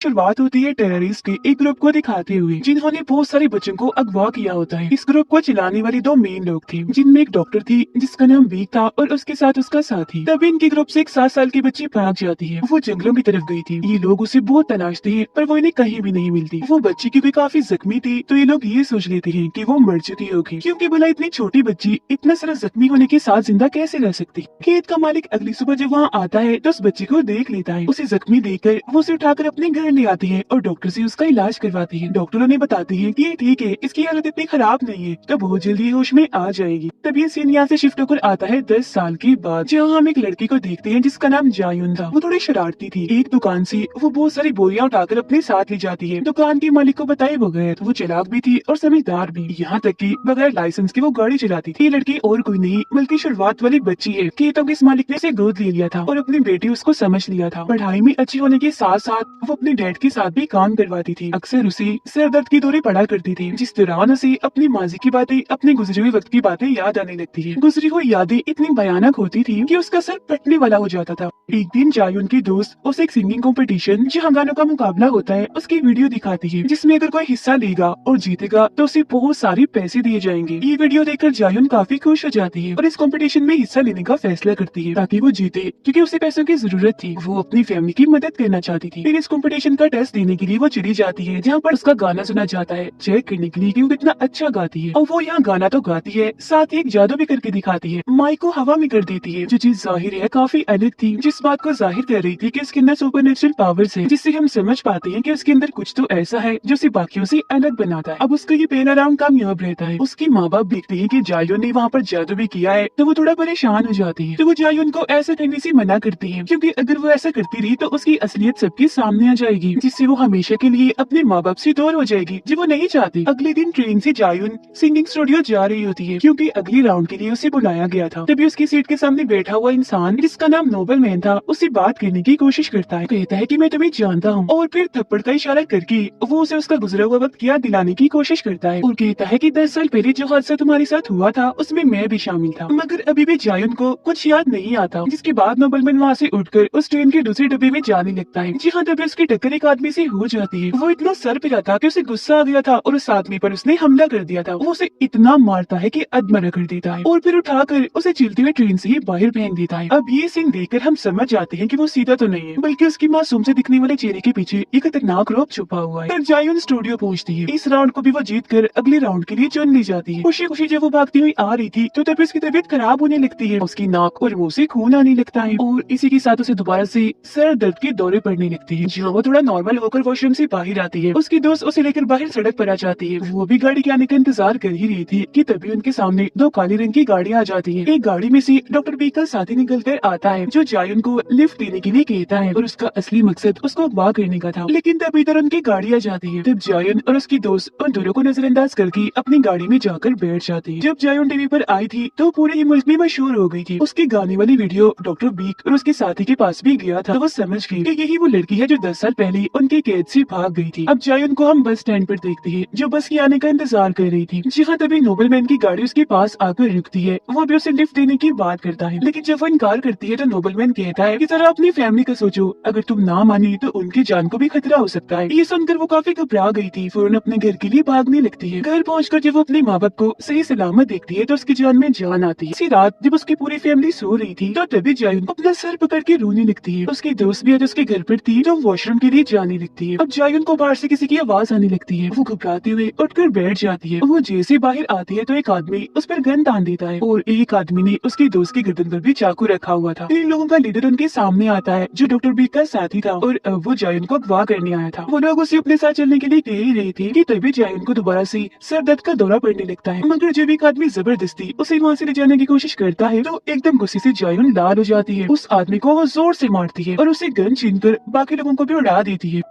शुरुआत होती है टेररिस्ट के एक ग्रुप को दिखाते हुए जिन्होंने बहुत सारे बच्चों को अगवा किया होता है। इस ग्रुप को चलाने वाले दो मेन लोग थे, जिनमें एक डॉक्टर थी जिसका नाम वीक था और उसके साथ उसका साथी। तभी इनके ग्रुप से एक 7 साल की बच्ची भाग जाती है। वो जंगलों की तरफ गई थी। ये लोग उसे बहुत तलाशते हैं पर वो इन्हें कहीं भी नहीं मिलती। वो बच्ची क्योंकि काफी जख्मी थी तो ये लोग ये सोच लेते हैं कि वो मर चुकी होगी, क्योंकि भला इतनी छोटी बच्ची इतना सारा जख्मी होने के साथ जिंदा कैसे रह सकती। खेत का मालिक अगली सुबह जब वहाँ आता है तो उस बच्ची को देख लेता है। उसे जख्मी देखकर वो उसे उठाकर अपने घर ले आती है और डॉक्टर से उसका इलाज करवाती है। डॉक्टरों ने बताती है कि ये ठीक है, इसकी हालत इतनी खराब नहीं है, तो बहुत जल्दी होश में आ जाएगी। तभी सीन यहाँ से शिफ्ट होकर आता है 10 साल के बाद, जहाँ हम एक लड़की को देखते हैं जिसका नाम जायुन था। वो थोड़ी शरारती थी। एक दुकान से वो बहुत सारी बोरियां उठाकर अपने साथ ले जाती है। दुकान के मालिक को बताए बगैर। वो चालाक भी थी और समझदार भी, यहाँ तक कि बगैर लाइसेंस के वो गाड़ी चलाती थी। ये लड़की और कोई नहीं बल्कि शुरुआत वाली बच्ची है। खेतों के इस मालिक ने इसे गोद ले लिया था और अपनी बेटी उसको समझ लिया था। पढ़ाई में अच्छी होने के साथ साथ वो अपने डैड के साथ भी काम करवाती थी। अक्सर उसे सिर दर्द की दौरे पड़ा करती थी, जिस दौरान उसे अपनी माजी की बातें, अपने गुजरे हुए वक्त की बातें याद आने लगती है। गुजरी हुई यादें इतनी भयानक होती थी कि उसका सर फटने वाला हो जाता था। एक दिन जायुन की दोस्त उसे एक सिंगिंग कंपटीशन जहाँ गानों का मुकाबला होता है उसकी वीडियो दिखाती है, जिसमें अगर कोई हिस्सा लेगा और जीतेगा तो उसे बहुत सारे पैसे दिए जाएंगे। ये वीडियो देखकर जायुन काफी खुश हो जाती है और इस कंपटीशन में हिस्सा लेने का फैसला करती है ताकि वो जीते, क्योंकि उसे पैसों की जरूरत थी। वो अपनी फैमिली की मदद करना चाहती थी। फिर इस कंपटीशन का टेस्ट देने के लिए वो चली जाती है, जहाँ पर उसका गाना सुना जाता है, चेक करने के लिए कि वो कितना अच्छा गाती है। और वो यहाँ गाना तो गाती है, साथ ही एक जादू भी करके दिखाती है। माइक को हवा में कर देती है। जो चीज जाहिर है काफी अलग थी, जिस बात को जाहिर कर रही थी कि उसके अंदर सुपरनेचुरल पावर्स है, जिससे हम समझ पाते हैं कि उसके अंदर कुछ तो ऐसा है जो उसे बाकियों से अलग बनाता है। अब उसका ये पहला राउंड कामयाब रहता है। उसके माँ बाप देखते हैं कि जायुन ने वहाँ पर जादू भी किया है, तो वो थोड़ा परेशान हो जाती है। तो वो जायुन को ऐसा करने से मना करती है, क्योंकि अगर वो ऐसा करती रही तो उसकी असलियत सबके सामने आ जाएगी, जिससे वो हमेशा के लिए अपने माँ बाप से दूर हो जाएगी, जो वो नहीं चाहती। अगले दिन ट्रेन से जायुन सिंगिंग स्टूडियो जा रही होती है, क्योंकि अगले राउंड के लिए उसे बुलाया गया था। तभी उसकी सीट के सामने बैठा हुआ इंसान, जिसका नाम नोबल मैन था, उससे बात करने की कोशिश करता है। कहता है कि मैं तुम्हें जानता हूँ, और फिर थप्पड़ का इशारा करके वो उसे उसका गुजरा हुआ वक्त याद दिलाने की कोशिश करता है और कहता है कि 10 साल पहले जो हादसा तुम्हारे साथ हुआ था उसमें मैं भी शामिल था। मगर अभी भी जायुन को कुछ याद नहीं आता, जिसके बाद नोबल मैन वहाँ से उठकर उस ट्रेन के दूसरे डब्बे में जाने लगता है, जहाँ तभी उसकी टक्कर एक आदमी से हो जाती है। वो इतना सर पिरा था कि उसे गुस्सा आ गया था और उस आदमी पर उसने हमला कर दिया था। वो उसे इतना मारता है कि अधमरा कर देता है और फिर उठाकर उसे चलती हुई ट्रेन से ही बाहर फेंक देता है। अब ये सीन देखकर हम समझ जाते हैं कि वो सीधा तो नहीं है, बल्कि उसकी मासूम से दिखने वाले चेहरे के पीछे एक खतरनाक रूप छुपा हुआ है। फिर जायुन स्टूडियो पहुंचती है। इस राउंड को भी वो जीत कर अगले राउंड के लिए चुन ली जाती है। खुशी खुशी जब वो भागती हुई आ रही थी तो तभी उसकी तबीयत खराब होने लगती है। उसकी नाक और मुंह से खून आने लगता है और इसी के साथ उसे दोबारा से सर दर्द के दौरे पड़ने लगती है। जहाँ वो थोड़ा नॉर्मल होकर वॉशरूम से बाहर आती है, उसकी दोस्त उसे लेकर बाहर सड़क पर आ जाती है। वो भी गाड़ी के आने का इंतजार कर ही रही थी कि तभी उनके सामने दो काले रंग की गाड़ियां आ जाती हैं। एक गाड़ी में से डॉक्टर बी का साथी निकल कर आता है, जो जायुन को लिफ्ट देने के लिए कहता है और उसका असली मकसद उसको अगवा करने का था। लेकिन तभी इधर उनकी गाड़ी आ जाती है। तब जायुन और उसकी दोस्त उन दोनों को नजरअंदाज करके अपनी गाड़ी में जाकर बैठ जाती है। जब जायुन टीवी पर आई थी तो पूरे ही मुल्क में मशहूर हो गई थी। उसके गाने वाली वीडियो डॉक्टर बीक और उसके साथी के पास भी गया था, तो वो समझ गई कि यही वो लड़की है जो 10 साल पहले उनके कैद से भाग गई थी। अब जायुन को हम बस स्टैंड पर देखते हैं, जो बस के आने का इंतजार कर रही थी। जहाँ तभी नोबल मैन की गाड़ी उसके पास आकर रुकती है। वो भी उसे लिफ्ट देने की बात करता है, लेकिन जब वो इनकार करती है तो नोबल मैन कहता है कि जरा अपनी फैमिली का सोचो, अगर तुम ना मानी तो उनकी जान को भी खतरा हो सकता है। ये सुनकर वो काफी घबरा गई थी, फौरन अपने घर के लिए भागने लगती है। घर पहुंचकर जब वो अपने माँ बाप को सही सलामत देखती है तो उसकी जान में जान आती है। इसी रात जब उसकी पूरी फैमिली सो रही थी तो तभी जायुन अपना सर पकड़ के रोने लगती है। उसकी दोस्त भी आज उसके घर पर थी, जो वॉशरूम के लिए जाने लगती है। अब जायुन को बाहर से किसी की आवाज आने लगती है। वो घबराते हुए उठकर बैठ जाती है। वो जैसे बाहर आती है तो एक आदमी उस पर गन तान देता है और एक आदमी ने उसकी दोस्त की गर्दन पर भी चाकू रखा हुआ था। इन लोगों का लीडर उनके सामने आता है, जो डॉक्टर बी का साथी था, और वो जायुन को अगवा करने आया था। वो लोग उसे अपने साथ चलने के लिए कह ही रहे थे कि तभी जायुन को दोबारा से सर दर्द का दौरा पड़ने लगता है। मगर जब एक आदमी जबरदस्ती उसे वहाँ से ले जाने की कोशिश करता है तो एकदम गुस्से से जायुन लाल हो जाती है। उस आदमी को वो जोर से मारती है और उसे गन छीनकर बाकी लोगों को भी उड़ा देती है।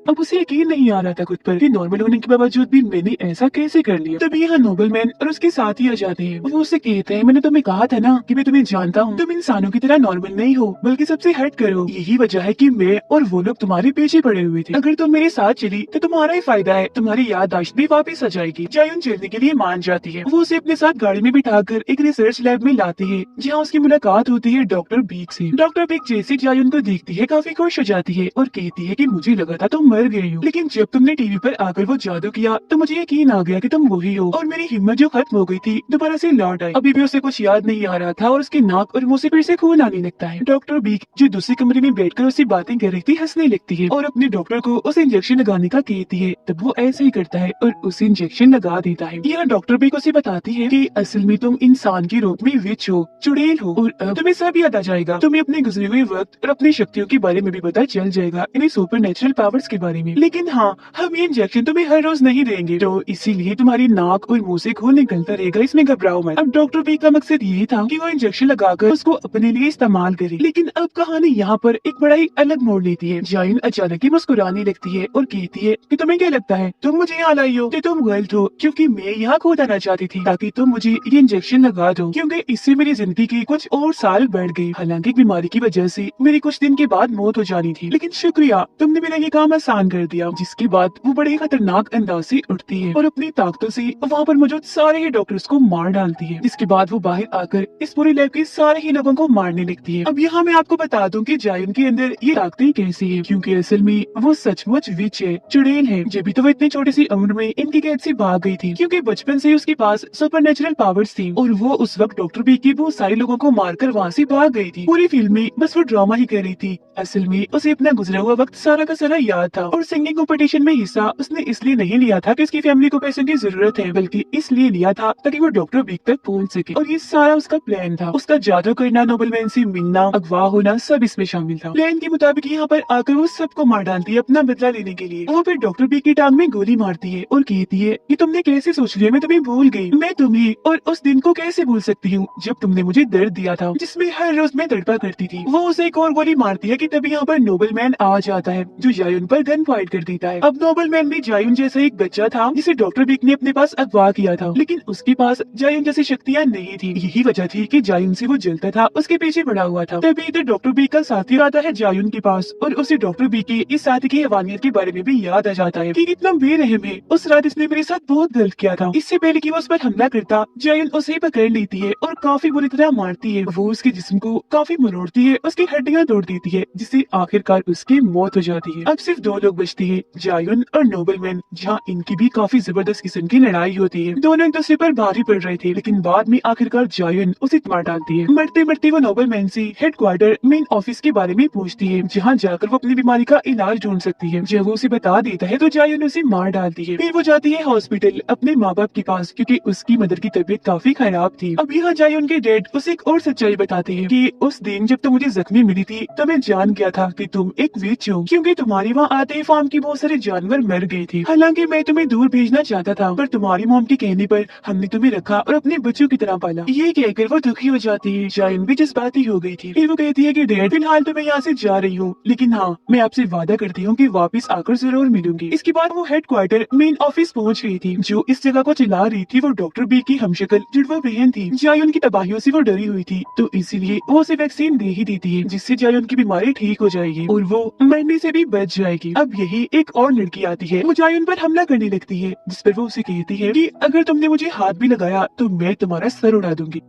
अब उसे यकीन नहीं आ रहा था खुद पर कि नॉर्मल होने के बावजूद भी मैंने ऐसा कैसे कर लिया। तभी यहाँ नोबलमैन और उसके साथी आ जाते हैं। वो उससे कहते हैं, मैंने तुम्हें कहा था ना कि मैं तुम्हें जानता हूँ, तुम इंसानों की तरह नॉर्मल नहीं हो बल्कि सबसे हट कर हो। यही वजह है कि मैं और वो लोग तुम्हारे पीछे पड़े हुए थे। अगर तुम मेरे साथ चली तो तुम्हारा ही फायदा है, तुम्हारी याददाश्त भी वापस आ जाएगी। जायुन चलने के लिए मान जाती है। वो उसे अपने साथ गाड़ी में बिठाकर एक रिसर्च लैब में लाती है जहाँ उसकी मुलाकात होती है डॉक्टर बीक से। डॉक्टर बीक जैसे जायुन को देखती है काफी खुश हो जाती है और कहती है कि मुझे लगा था तुम मर गई हो, लेकिन जब तुमने टीवी पर आकर वो जादू किया तो मुझे यकीन आ गया कि तुम वही हो और मेरी हिम्मत जो खत्म हो गई थी दोबारा से लौट आई। अभी भी उसे कुछ याद नहीं आ रहा था और उसके नाक और मुंह से फिर से खून आने लगता है। डॉक्टर बीक जो दूसरे कमरे में बैठकर उससे बातें कर रही थी हंसने लगती है और अपने डॉक्टर को उसे इंजेक्शन लगाने का कहती है। तब वो ऐसे ही करता है और उसे इंजेक्शन लगा देता है। यह डॉक्टर बीक उसे बताती है कि असल में तुम इंसान के रूप में विच हो, चुड़ैल हो और अब तुम्हें सब याद आ जाएगा। तुम्हें अपने गुजरे हुए वक्त और अपनी शक्तियों के बारे में भी पता चल जाएगा, इन्हें सुपर नेचुरल पावर्स के बारे में। लेकिन हाँ, हम ये इंजेक्शन तुम्हें हर रोज नहीं देंगे, तो इसीलिए तुम्हारी नाक और मुंह से खून निकलता रहेगा, इसमें घबराओ मत। अब डॉक्टर बीक का मकसद ये था कि वो इंजेक्शन लगाकर उसको अपने लिए इस्तेमाल करे। लेकिन अब कहानी यहाँ पर एक बड़ा ही अलग मोड़ लेती है। जायुन अचानक ही मुस्कुराने लगती है और कहती है कि तुम्हें क्या लगता है तुम मुझे यहाँ लाई हो? कि तुम गलत हो, क्योंकि मैं यहाँ खुद आना चाहती थी ताकि तुम मुझे ये इंजेक्शन लगा दो, क्योंकि इससे मेरी जिंदगी के कुछ और साल बढ़ गए। हालांकि बीमारी की वजह से मेरी कुछ दिन के बाद मौत हो जानी थी, लेकिन शुक्रिया, तुमने मेरा ये काम आसान कर दिया। जिसके बाद वो बड़े खतरनाक अंदाज से उठती है और अपनी ताकतों से वहाँ पर मौजूद सारे ही डॉक्टर्स को मार डालती है। जिसके बाद वो बाहर आकर इस पूरी लैब के सारे ही लोगों को मारने लगती है। अब यहाँ मैं आपको बता दूं कि जायुन के अंदर ये ताकतें कैसी है, क्योंकि असल में वो सचमुच विच है, चुड़ैल है। जब भी तो वो इतनी छोटी सी उम्र में इनकी कैद से भाग गई थी, क्योंकि बचपन से उसके पास सुपर नेचुरल पावर्स थी और वो उस वक्त डॉक्टर बी के बहुत सारे लोगों को मारकर वहाँ से भाग गई थी। पूरी फिल्म में बस वो ड्रामा ही कर रही थी। असल में उसे अपना गुजरा हुआ वक्त सारा का सारा याद था और सिंगिंग कंपटीशन में हिस्सा उसने इसलिए नहीं लिया था कि उसकी फैमिली को पैसों की जरूरत है, बल्कि इसलिए लिया था ताकि वो डॉक्टर बीक तक पहुंच सके। और ये सारा उसका प्लान था। उसका जादू करना, नोबलमैन से मिलना, अगवा होना, सब इसमें शामिल था। प्लान के मुताबिक यहाँ पर आकर वो सबको मार डालती है अपना बदला लेने के लिए। वो फिर डॉक्टर बीक की टांग में गोली मारती है और कहती है कि तुमने कैसे सोच लिया मैं तुम्हें भूल गई। मैं तुम्हें और उस दिन को कैसे भूल सकती हूँ जब तुमने मुझे दर्द दिया था, जिसमें हर रोज मैं तड़पा करती थी। वो उसे एक और गोली मारती है कि तभी यहाँ पर नोबलमैन आ जाता है जो जायुन पर गन पॉइंट कर देता है। अब नोबलमैन भी जायुन जैसा एक बच्चा था जिसे डॉक्टर बीक ने अपने पास अगवा किया था, लेकिन उसके पास जायुन जैसी शक्तियाँ नहीं थी। यही वजह थी कि जायुन से वो जलता था, उसके पीछे पड़ा हुआ था। तभी इधर डॉक्टर बीक का साथी आता है जायुन के पास और उसे डॉक्टर बीक के इस साथी की हैवानियत के बारे में भी याद आ जाता है कि कितना बेरहम है। उस रात इसने मेरे साथ बहुत गलत किया था। इससे पहले कि वो उस पर हमला करता, जायुन उसे पकड़ लेती है और काफी बुरी तरह मारती है। वो उसके जिस्म को काफी मरोड़ती है, उसकी हड्डियां तोड़ देती है, जिससे आखिरकार उसकी मौत हो जाती है। अब सिर्फ दो लोग बचते हैं, जायुन और नोबलमैन, जहाँ इनकी भी काफी जबरदस्त किस्म की लड़ाई होती है। दोनों एक दूसरे पर भारी पड़ रहे थे, लेकिन बाद में आखिरकार जायुन उसे मार डालती है। मरते मरते वो नोबलमैन से हेडक्वार्टर मेन ऑफिस के बारे में पूछती है, जहाँ जाकर वो अपनी बीमारी का इलाज ढूंढ सकती है। जब वो उसे बता देता है तो जायुन उसे मार डालती है। फिर वो जाती है हॉस्पिटल अपने माँ बाप के पास, क्योंकि उसकी मदर की तबीयत काफी खराब थी। अब यहाँ जायुन के डैड उसे एक और सच्चाई बताते हैं कि उस दिन जब तुम मुझे जख्मी मिली थी तो मैं जान गया था कि तुम एक विच हो, क्योंकि तुम्हारे वहाँ आते ही फार्म की बहुत सारे जानवर मर गए थे। हालांकि मैं तुम्हें दूर भेजना चाहता था, पर तुम्हारी मॉम के कहने पर हमने तुम्हें रखा और अपने बच्चों की तरह पाला। ये कहकर वो दुखी हो जाती है। जायुन भी जज्बाती हो गई थी। फिर वो कहती है कि डैड फिलहाल तो मैं यहाँ से जा रही हूँ, लेकिन हाँ, मैं आपसे वादा करती हूँ कि वापस आकर जरूर मिलूंगी। इसके बाद वो हेडक्वार्टर मेन ऑफिस पहुँच गई थी। जो इस जगह को चला रही थी वो डॉक्टर बी की हमशक्ल जुड़वा बहन थी। जायुन की तबाहियों से वो डरी हुई थी, तो इसीलिए वो उसे वैक्सीन दे ही देती है, जिससे जायुन की बीमारी ठीक हो जाएगी और वो मरने से भी बच जाएगी। अब यही एक और लड़की आती है, वो जायुन पर हमला करने लगती है, जिस पर वो उसे कहती है कि अगर तुमने मुझे हाथ भी लगाया तो मैं तुम्हारा सर उड़ा दूंगी।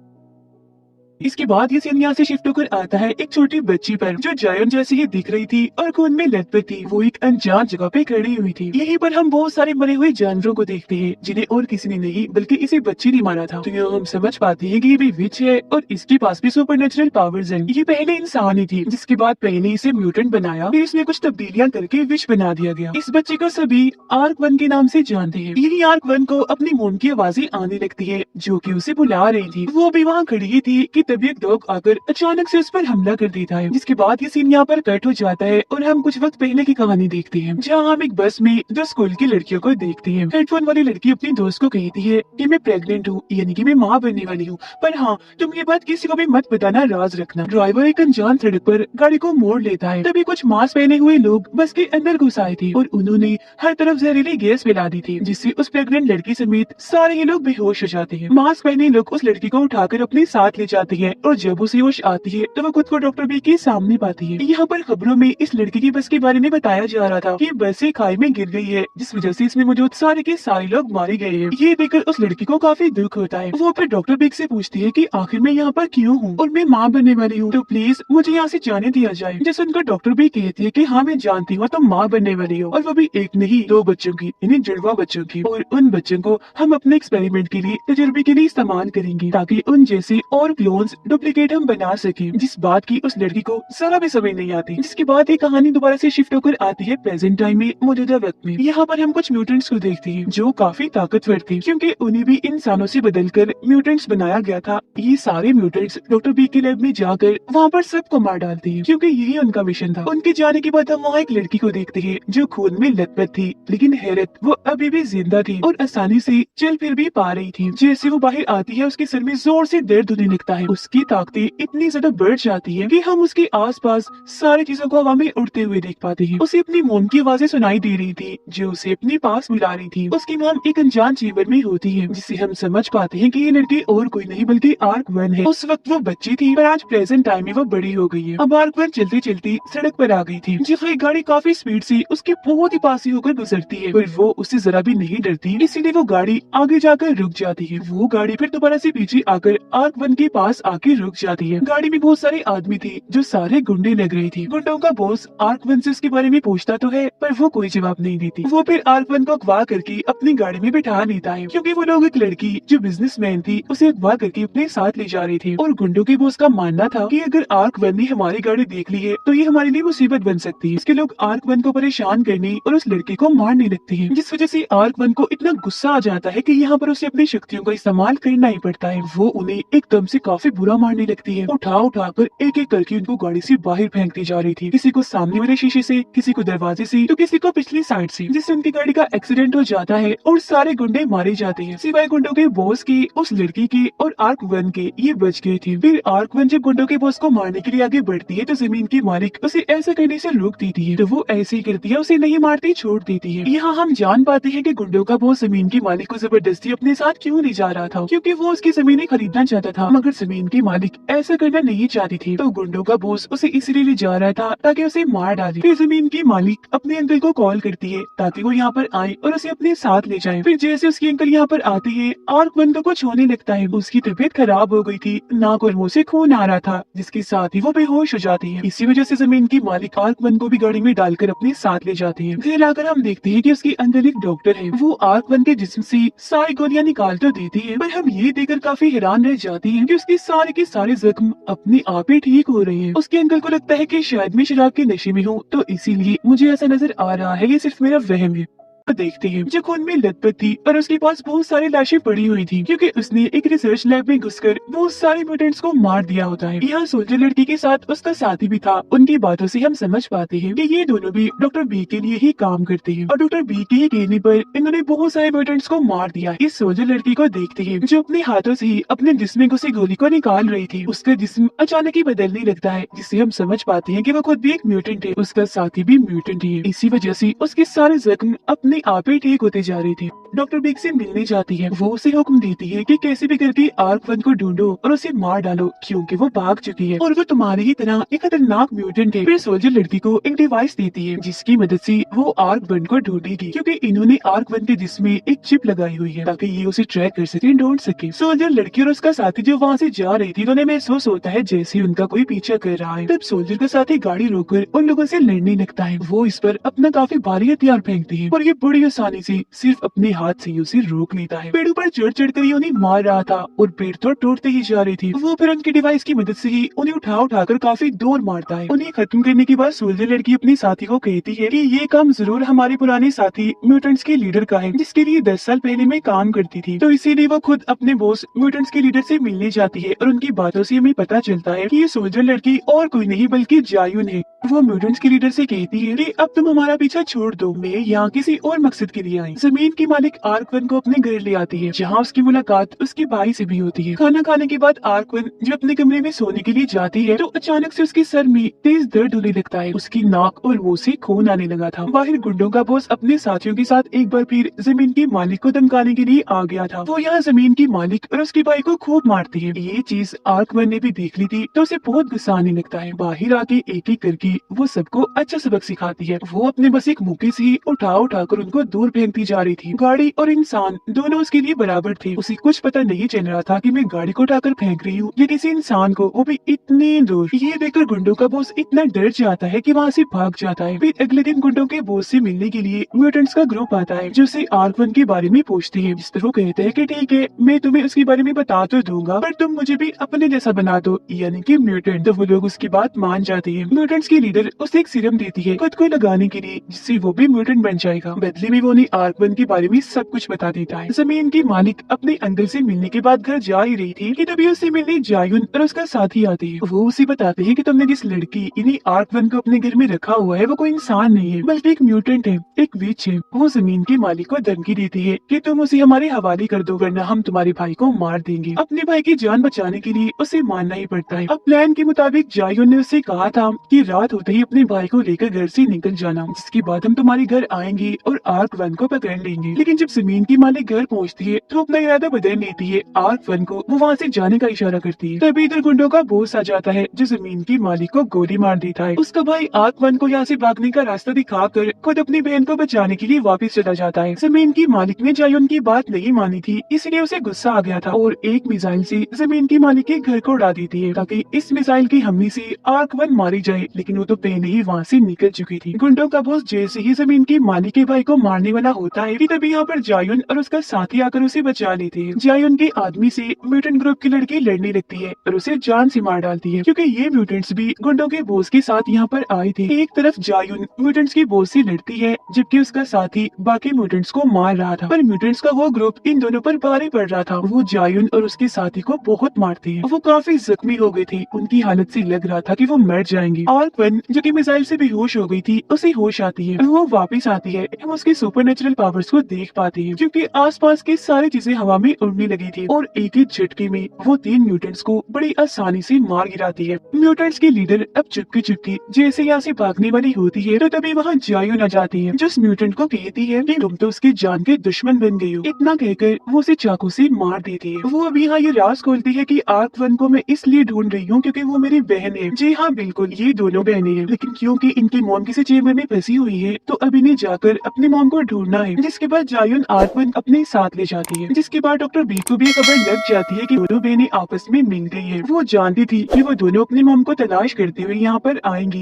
इसके बाद ये सीन यहाँ से शिफ्ट होकर आता है एक छोटी बच्ची पर, जो जायुन जैसी ही दिख रही थी और खून में लथपथ थी। वो एक अनजान जगह पे खड़ी हुई थी। यहीं पर हम बहुत सारे मरे हुए जानवरों को देखते हैं, जिन्हें और किसी ने नहीं बल्कि इसी बच्ची ने मारा था। तो यहाँ हम समझ पाते हैं कि ये भी विच है और इसके पास भी सुपर नेचुरल पावर्स हैं। ये पहले इंसान ही थी, जिसके बाद पहले इसे म्यूटेंट बनाया, फिर इसमें कुछ तब्दीलियां करके विच बना दिया गया। इस बच्चे को सभी आर्क 1 के नाम से जानते हैं। यही आर्क 1 को अपनी मोम की आवाजें आने लगती है, जो कि उसे बुला रही थी। वो भी वहाँ खड़ी थी कि तभी एक डॉग आकर अचानक से उस पर हमला कर देता है, जिसके बाद ये सीन यहाँ पर कट हो जाता है और हम कुछ वक्त पहले की कहानी देखते हैं, जहाँ हम एक बस में दो स्कूल की लड़कियों को देखते हैं। हेडफोन वाली लड़की अपनी दोस्त को कहती है कि मैं प्रेग्नेंट हूँ, यानी कि मैं माँ बनने वाली हूँ, पर हाँ तुम ये बात किसी को भी मत बताना, राज रखना। ड्राइवर एक अनजान सड़क पर गाड़ी को मोड़ लेता है, तभी कुछ मास्क पहने हुए लोग बस के अंदर घुस आए थे और उन्होंने हर तरफ जहरीली गैस फैला दी थी, जिससे उस प्रेग्नेंट लड़की समेत सारे ही लोग बेहोश हो जाते हैं। मास्क पहने लोग उस लड़की को उठाकर अपने साथ ले जाते हैं और जब उसे होश आती है तो वो खुद को डॉक्टर बी के सामने पाती है। यहाँ पर खबरों में इस लड़की की बस के बारे में बताया जा रहा था कि बस एक खाई में गिर गई है, जिस वजह से इसमें मौजूद सारे के सारे लोग मारे गए हैं। ये देखकर उस लड़की को काफी दुख होता है। वो फिर डॉक्टर बिग से पूछती है कि आखिर मैं यहाँ पर क्यों हूँ और मैं माँ बनने वाली हूँ, तो प्लीज मुझे यहाँ से जाने दिया जाए। जैसे उनका डॉक्टर भी कहती है कि हाँ मैं जानती हूँ तुम माँ बनने वाली हो, और वो भी एक नहीं दो बच्चों की, यानी जुड़वा बच्चों की, और उन बच्चों को हम अपने एक्सपेरिमेंट के लिए, तजुर्बे के लिए इस्तेमाल करेंगे ताकि उन जैसे और क्लोन्स डुप्लीकेट हम बना सके। जिस बात की उस लड़की को जरा भी समझ नहीं आती। जिसके बाद ये कहानी दोबारा से शिफ्ट होकर आती है प्रेजेंट टाइम में, मौजूदा वक्त में। यहाँ पर हम कुछ म्यूटेंट्स को देखते हैं जो काफी ताकतवर थे, क्योंकि उन्हें भी इंसानों से बदलकर म्यूटेंट्स बनाया गया था। ये सारे म्यूटेंट्स डॉक्टर बी के लैब में जाकर वहाँ पर सबको मार डालते हैं, क्योंकि यही उनका मिशन था। उनके जाने के बाद हम वहाँ एक लड़की को देखते हैं जो खून में लथपथ थी, लेकिन हैरत वो अभी भी जिंदा थी और आसानी से चल फिर भी पा रही थी। जैसे वो बाहर आती है उसके सर में जोर से दर्द होने लगता है। उसकी ताकतें इतनी ज्यादा बढ़ जाती है कि हम उसके आसपास सारी चीजों को हवा में उड़ते हुए देख पाते हैं। उसे अपनी मोम की आवाजें सुनाई दे रही थी जो उसे अपने पास बुला रही थी। उसकी मोम एक अनजान चेंबर में होती है, जिससे हम समझ पाते हैं कि ये लड़की और कोई नहीं बल्कि आर्क-1 है। उस वक्त वो बच्ची थी, पर आज प्रेजेंट टाइम में वो बड़ी हो गई है। अब आर्क-1 चलती चलती सड़क पर आ गई थी, जहाँ एक गाड़ी काफी स्पीड से उसके बहुत ही पास ही होकर गुजरती है, पर वो उससे जरा भी नहीं डरती, इसीलिए वो गाड़ी आगे जाकर रुक जाती है। वो गाड़ी फिर दोबारा से पीछे आकर आर्क-1 के पास आके रुक जाती है। गाड़ी में बहुत सारे आदमी थे जो सारे गुंडे लग रहे थे। गुंडों का बॉस आर्क-1 से उसके बारे में पूछता तो है, पर वो कोई जवाब नहीं देती। वो फिर आर्क-1 को अगवा करके अपनी गाड़ी में बिठा लेता है, क्योंकि वो लोग एक लड़की जो बिजनेसमैन थी उसे अगवा करके अपने साथ ले जा रहे थे। और गुंडों के बॉस का मानना था कि अगर आर्क-1 ने हमारी गाड़ी देख ली है तो ये हमारे लिए मुसीबत बन सकती है। इसके लोग आर्क-1 को परेशान करने और उस लड़की को मारने लगते हैं, जिस वजह से आर्क-1 को इतना गुस्सा आ जाता है कि यहाँ पर उसे अपनी शक्तियों का इस्तेमाल करना ही पड़ता है। वो उन्हें एकदम से काफी बुरा मारने लगती है। उठा कर एक एक करके उनको गाड़ी से बाहर फेंकती जा रही थी, किसी को सामने वाले शीशे से, किसी को दरवाजे से, तो किसी को पिछली साइड से, जिससे उनकी गाड़ी का एक्सीडेंट हो जाता है और सारे गुंडे मारे जाते हैं, सिवाय गुंडों के बॉस के, उस लड़की के और आर्क-1 के। ये बच गए थे। फिर आर्क-1 जब गुंडों के बॉस को मारने के लिए आगे बढ़ती है तो जमीन की मालिक उसे ऐसा करने से रोक देती है, तो वो ऐसे ही करती है, उसे नहीं मारती, छोड़ देती है। यहाँ हम जान पाते हैं कि गुंडों का बॉस जमीन की मालिक को जबरदस्ती अपने साथ क्यों ले जा रहा था, क्योंकि वो उसकी जमीनें खरीदना चाहता था, मगर जमीन की मालिक ऐसा करना नहीं चाहती थी। तो गुंडों का बॉस उसे इसलिए ले जा रहा था ताकि उसे मार डाले। फिर जमीन की मालिक अपने अंकल को कॉल करती है ताकि वो यहाँ पर आए और उसे अपने साथ ले जाए। फिर जैसे उसकी अंकल यहाँ पर आते हैं, आर्क-1 को कुछ होने लगता है। उसकी तबीयत खराब हो गई थी, नाक और मुंह से खून आ रहा था, जिसके साथ ही वो बेहोश हो जाती है। इसी वजह से जमीन की मालिक आर्क-1 को भी गाड़ी में डालकर अपने साथ ले जाती है। घर आकर हम देखते हैं कि उसके अंदर एक डॉक्टर है। वो आर्क-1 के जिस्म से सारी गोलियां निकाल तो देती है, पर हम ये देखकर काफी हैरान रह जाते हैं कि उसके सारे के सारे जख्म अपने आप ही ठीक हो रहे हैं। उसके अंकल को लगता है कि शायद मैं शराब के नशे में हूँ, तो इसीलिए मुझे ऐसा नजर आ रहा है, ये सिर्फ मेरा वहम है। देखते हैं जो खून में लथपथ थी और उसके पास बहुत सारी लाशें पड़ी हुई थी, क्योंकि उसने एक रिसर्च लैब में घुसकर बहुत सारे म्यूटेंट्स को मार दिया होता है। यहाँ सोल्जर लड़की के साथ उसका साथी भी था। उनकी बातों से हम समझ पाते हैं कि ये दोनों भी डॉक्टर बी के लिए ही काम करते हैं, और डॉक्टर बी के ही कहने पर इन्होंने बहुत सारे म्यूटेंट्स को मार दिया। इस सोल्जर लड़की को देखते हैं जो अपने हाथों से ही अपने जिस्म में घुसी गोली को निकाल रही थी। उसका जिस्म अचानक ही बदलने लगता है, जिससे हम समझ पाते हैं कि वो खुद भी एक म्यूटेंट है, उसका साथी भी म्यूटेंट ही है। इसी वजह से उसके सारे जख्म अपने आप ही ठीक होते जा रही थी। डॉक्टर बिग से मिलने जाती है। वो उसे हुक्म देती है कि कैसे भी करके आर्क-1 को ढूंढो और उसे मार डालो, क्योंकि वो भाग चुकी है और वो तुम्हारी ही तरह एक खतरनाक म्यूटेंट है। फिर सोल्जर लड़की को एक डिवाइस देती है जिसकी मदद से वो आर्क-1 को ढूंढेगी, क्योंकि इन्होंने आर्क-1 के जिस्म में एक चिप लगाई हुई है ताकि ये उसे ट्रैक कर सके, ढूंढ सके। सोल्जर लड़की और उसका साथी जो वहाँ से जा रही थी, उन्हें महसूस होता है जैसे उनका कोई पीछा कर रहा है। तब सोल्जर का साथी गाड़ी रोककर उन लोगों से लड़ने लगता है। वो इस पर अपना काफी भारी हथियार फेंकते हैं और ये बड़ी आसानी से सिर्फ अपने हाथ से उसे रोक लेता है। पेड़ों पर चढ़ चढ़ कर ही उन्हें मार रहा था और पेड़ तो टूटते ही जा रही थी। वो फिर उनकी डिवाइस की मदद से ही उन्हें उठाकर काफी दूर मारता है। उन्हें खत्म करने के बाद सोल्जर लड़की अपने साथी को कहती है कि ये काम जरूर हमारे पुराने साथी म्यूटेंट्स के लीडर का है, जिसके लिए 10 साल पहले मैं काम करती थी। तो इसीलिए वो खुद अपने बॉस म्यूटेंट्स के लीडर से मिलने जाती है और उनकी बातों से हमें पता चलता है कि ये सोल्जर लड़की और कोई नहीं बल्कि जायुन है। वो म्यूटेंट्स के लीडर से कहती है कि अब तुम हमारा पीछा छोड़ दो, मैं यहाँ किसी और मकसद के लिए आई। जमीन की मालिक आर्कवन को अपने घर ले आती है, जहाँ उसकी मुलाकात उसके भाई से भी होती है। खाना खाने के बाद आर्कवन जब अपने कमरे में सोने के लिए जाती है तो अचानक से उसके सर में तेज दर्द होने लगता है। उसकी नाक और मुंह से खून आने लगा था। बाहर गुंडों का बॉस अपने साथियों के साथ एक बार फिर जमीन की मालिक को धमकाने के लिए आ गया था। वो यहाँ जमीन की मालिक और उसके भाई को खूब मारती है। ये चीज आर्कवन ने भी देख ली थी तो उसे बहुत गुस्सा आने लगता है। बाहर आके एक एक करके वो सबको अच्छा सबक सिखाती है। वो अपने बस एक मुक्के से ही उठाकर उनको दूर फेंकती जा रही थी। गाड़ी और इंसान दोनों उसके लिए बराबर थे। उसे कुछ पता नहीं चल रहा था कि मैं गाड़ी को उठाकर फेंक रही हूँ या किसी इंसान को, वो भी इतनी दूर। ये देखकर गुंडों का बॉस इतना डर जाता है कि वहाँ से भाग जाता है। फिर अगले दिन गुंडों के बॉस से मिलने के लिए म्यूटेंट्स का ग्रुप आता है, जो उसे आर्कवन के बारे में पूछते हैं। जिस पर वो कहते हैं कि ठीक है, मैं तुम्हें उसके बारे में बता तो दूंगा, पर तुम मुझे भी अपने जैसा बना दो, यानी कि म्यूटेंट। तो वो लोग उसकी बात मान जाते हैं। म्यूटेंट्स की लीडर उसे एक सीरम देती है खुद को लगाने के लिए, जिससे वो भी म्यूटेंट बन जाएगा। बदले में वो उन्हें आर्कवन के बारे में सब कुछ बता देता है। जमीन की मालिक अपने अंकल से मिलने के बाद घर जा ही रही थी कि तभी उससे मिलने जायुन और उसका साथी आते हैं। वो उसे बताते हैं कि तुमने जिस लड़की इन्हीं आर्कवन को अपने घर में रखा हुआ है वो कोई इंसान नहीं है बल्कि एक म्यूटेंट है, एक विच है। वो जमीन के मालिक को धमकी देती है कि तुम उसे हमारे हवाले कर दो वरना हम तुम्हारे भाई को मार देंगे। अपने भाई की जान बचाने के लिए उसे मानना ही पड़ता है। अब प्लान के मुताबिक जायुन ने उससे कहा था कि रात होते ही अपने भाई को लेकर घर से निकल जाना, जिसके बाद हम तुम्हारे घर आएंगे और आर्कवन को पकड़ लेंगे। लेकिन जब जमीन की मालिक घर पहुँचती है तो अपना इरादा बदल लेती है। आर्कवन को वो वहाँ से जाने का इशारा करती है। तभी इधर गुंडों का बॉस आ जाता है, जो जमीन की मालिक को गोली मार देता है। उसका भाई आर्कवन को यहाँ से भागने का रास्ता दिखाकर खुद अपनी बहन को बचाने के लिए वापस चला जाता है। जमीन की मालिक ने जायुन की बात नहीं मानी थी, इसलिए उसे गुस्सा आ गया था और एक मिसाइल से जमीन की मालिक के घर को उड़ा देती है, ताकि इस मिसाइल की हमले से आर्कवन मारी जाए। लेकिन वो तो पहले ही वहाँ से निकल चुकी थी। गुंडों का बॉस जैसे ही जमीन की मालिक के भाई को मारने वाला होता है कि तभी यहाँ पर जायुन और उसका साथी आकर उसे बचा लेते हैं। जायुन के आदमी से म्यूटेंट ग्रुप की लड़की लड़ने लगती है और उसे जान से मार डालती है, क्योंकि ये म्यूटेंट्स भी गुंडों के बॉस के साथ यहाँ पर आए थे। एक तरफ जायुन म्यूटेंट्स के बॉस से लड़ती है, जबकि उसका साथी बाकी म्यूटेंट्स को मार रहा था। पर म्यूटेंट्स का वो ग्रुप इन दोनों पर भारी पड़ रहा था। वो जायुन और उसके साथी को बहुत मारते हैं। वो काफी जख्मी हो गए थे, उनकी हालत से लग रहा था कि वो मर जाएंगे। आर्कवन जो कि मिसाइल से बेहोश हो गई थी, उसे होश आती है। वो वापस आती है। हम उसके सुपरनेचुरल पावर्स को देख पाते हैं, क्योंकि आसपास की सारी चीजें हवा में उड़ने लगी थी और एक ही झटके में वो 3 म्यूटेंट्स को बड़ी आसानी से मार गिराती है। म्यूटेंट्स की लीडर अब चुपके चुपके जैसे यहाँ से भागने वाली होती है तो तभी वहाँ जायुन आ जाती है, जो उस म्यूटेंट को कहती है कि तुम तो उसकी जान के दुश्मन बन गई हो। इतना कहकर वो उसे चाकू से मार देती है। वो अभी यहाँ ये राज खोलती है कि आर्कवन को मैं इसलिए ढूंढ रही हूँ क्योंकि वो मेरी बहन है। जी हाँ, बिल्कुल, ये दोनों बहनें हैं, लेकिन क्योंकि इनकी मॉम किसी चेम्बर में फंसी हुई है तो अब इन्हें जाकर अपनी मॉम को ढूंढना है। जिसके बाद जायुन आर्कवन अपने साथ ले जाती है, जिसके बाद डॉक्टर बी को भी खबर लग जाती है कि दोनों बहनें आपस में मिल गई है। वो जानती थी कि वो दोनों अपनी मॉम को तलाश करते हुए यहाँ पर आएंगी।